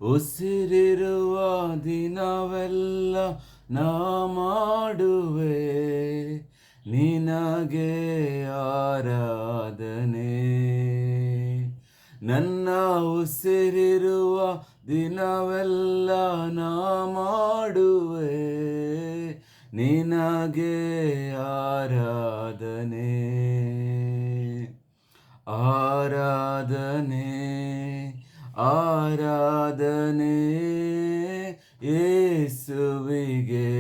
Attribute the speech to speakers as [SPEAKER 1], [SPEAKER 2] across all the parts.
[SPEAKER 1] ಉಸಿರಿರುವ ದಿನವೆಲ್ಲ ನಾ ಮಾಡುವೆ ನಿನಗೆ ಆರಾಧನೆ. ನನ್ನ ಉಸಿರಿರುವ ದಿನವೆಲ್ಲ ನಾ ಮಾಡುವೆ ನಿನಗೆ ಆರಾಧನೆ. ಆರಾಧನೆ ಆರಾಧನೆ ಯೇಸುವಿಗೆ.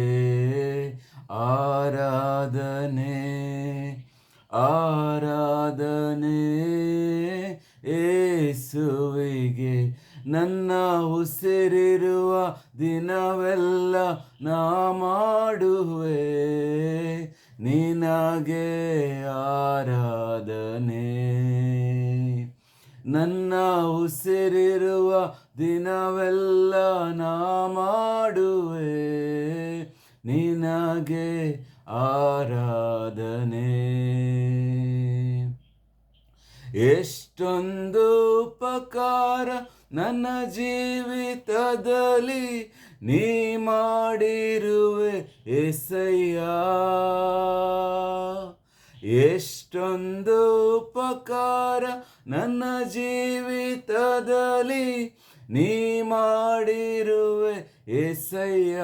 [SPEAKER 1] ಆರಾಧನೆ ಆರಾಧನೆ ಯೇಸುವಿಗೆ. ನನ್ನ ಉಸಿರಿರುವ ದಿನವೆಲ್ಲ ನಾ ಮಾಡುವೆ ನಿನಗೆ ಆರಾಧನೆ. ನನ್ನ ಉಸಿರಿರುವ ದಿನವೆಲ್ಲ ನಾ ಮಾಡುವೆ ನಿನಗೆ ಆರಾಧನೆ. ಎಷ್ಟೊಂದು ಉಪಕಾರ ನನ್ನ ಜೀವಿತದಲ್ಲಿ ನೀ ಮಾಡಿರುವೆ యేసయ్ಯ. ಎಷ್ಟೊಂದು ಉಪಕಾರ ನನ್ನ ಜೀವಿತದಲ್ಲಿ ನೀ ಮಾಡಿರುವೆ యేసయ్ಯ.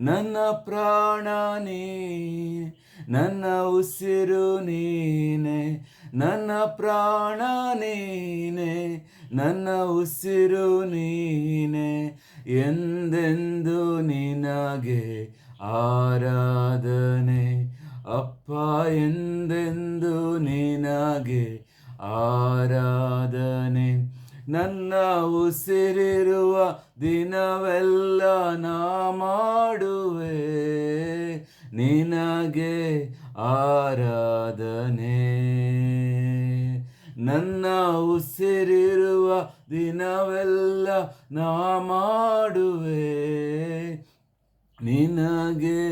[SPEAKER 1] ನನ್ನ ಪ್ರಾಣ ನೀನೆ, ನನ್ನ ಉಸಿರು ನೀನೆ, ನನ್ನ ಪ್ರಾಣ ನೀನೆ, ನನ್ನ ಉಸಿರು ನೀನೆ. ಎಂದೆಂದು ನಿನಗೆ ಆರಾಧನೆ ಅಪ್ಪ, ಎಂದೆಂದು ನಿನಗೆ ಆರಾಧನೆ. ನನ್ನ ಉಸಿರಿರುವ ದಿನವೆಲ್ಲ ನಾ ಮಾಡುವೆ ನಿನಗೆ ಆರಾಧನೆ. ನನ್ನ ಉಸಿರಿರುವ ದಿನವೆಲ್ಲ ನಾ ಮಾಡುವೆ ನಿನಗೆ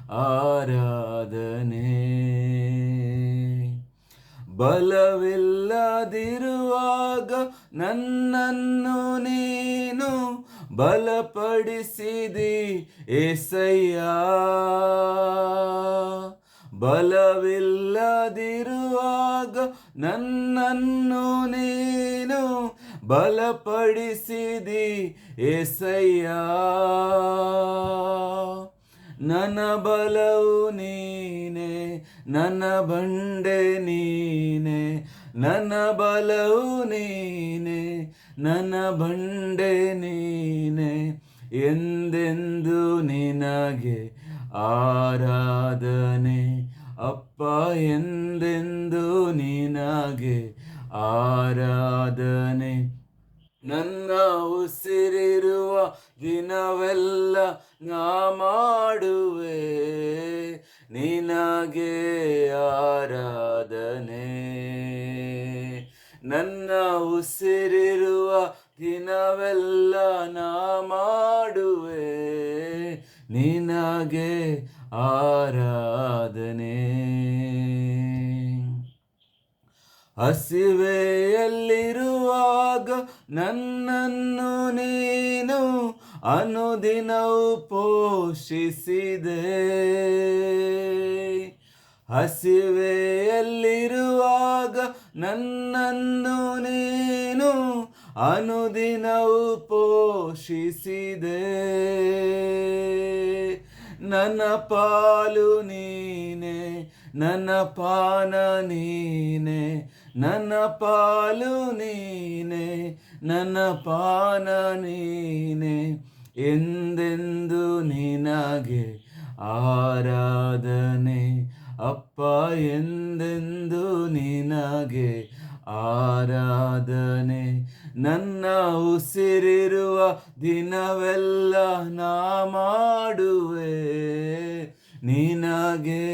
[SPEAKER 1] ಆರಾಧನೆ. ಬಲವಿಲ್ಲದಿರುವಾಗ ನನ್ನನ್ನು ನೀನು ಬಲಪಡಿಸಿದಿ యేసయ్ಯ. ಬಲವಿಲ್ಲದಿರುವಾಗ ನನ್ನನ್ನು ನೀನು ಬಲಪಡಿಸಿದಿ యేసయ్ಯ. ನನ್ನ ಬಲವು ನೀನೆ, ನನ್ನ ಬಂಡೆ ನೀನೆ, ನನ್ನ ಬಲವು ನೀನೆ, ನನ್ನ ಬಂಡೆ ನೀನೆ. ಎಂದೆಂದು ನಿನಗೆ ಆರಾಧನೆ ಅಪ್ಪ, ಎಂದೆಂದು ನಿನಗೆ ಆರಾಧನೆ. ನನ್ನ ಉಸಿರಿರುವ ದಿನವೆಲ್ಲ ನಾ ಮಾಡುವೆ ನಿನಗೆ ಆರಾಧನೆ. ನನ್ನ ಉಸಿರಿರುವ ದಿನವೆಲ್ಲ ನಾ ಮಾಡುವೆ ನಿನಗೆ ಆರಾಧನೆ. ಹಸಿವೆಯಲ್ಲಿರುವಾಗ ನನ್ನನ್ನು ನೀನು ಅನುದಿನವೂ ಪೋಷಿಸಿದೆ. ಹಸಿವೆಯಲ್ಲಿರುವಾಗ ನನ್ನನ್ನು ನೀನು ಅನುದಿನವೂ ಪೋಷಿಸಿದೆ. ನನ್ನ ಪಾಲು ನೀನೆ, ನನ್ನ ಪಾನ ನೀನೆ, ನನ್ನ ಪಾಲು ನೀನೆ, ನನ್ನ ಪಾನ ನೀನೆ. ಎಂದೆಂದು ನಿನಗೆ ಆರಾಧನೆ ಅಪ್ಪ, ಎಂದೆಂದು ನಿನಗೆ ಆರಾಧನೆ. ನನ್ನ ಉಸಿರಿರುವ ದಿನವೆಲ್ಲ ನಾ ಮಾಡುವೆ ನಿನಗೆ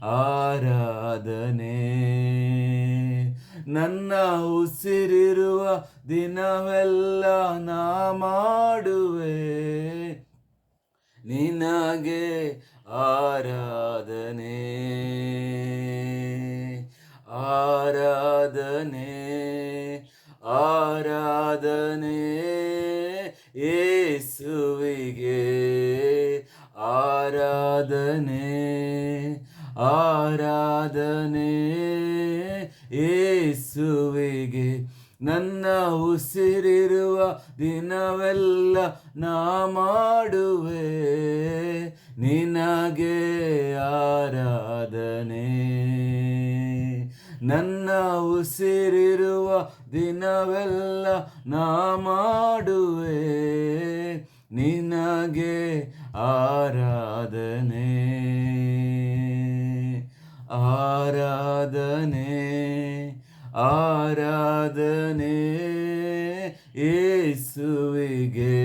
[SPEAKER 1] ಆರಾಧನೆ. ನನ್ನ ಉಸಿರಿರುವ ದಿನವೆಲ್ಲ ನಾ ಮಾಡುವೆ ನಿನಗೆ ಆರಾಧನೆ. ಆರಾಧನೆ ಆರಾಧನೆ ಯೇಸುವಿಗೆ ಆರಾಧನೆ ಆರಾಧನೆ ಯೇಸುವಿಗೆ. ನನ್ನ ಉಸಿರಿರುವ ದಿನವೆಲ್ಲ ನಾ ಮಾಡುವೆ ನಿನಗೆ ಆರಾಧನೆ. ನನ್ನ ಉಸಿರಿರುವ ದಿನವೆಲ್ಲ ನಾ ಮಾಡುವೆ ನಿನಗೆ ಆರಾಧನೆ ಆರಾಧನೆ ಆರಾಧನೆ ಯೇಸುವಿಗೆ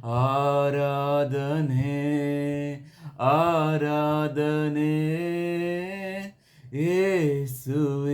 [SPEAKER 1] ಆರಾಧನೆ ಆರಾಧನೆ ಯೇಸುವಿಗೆ.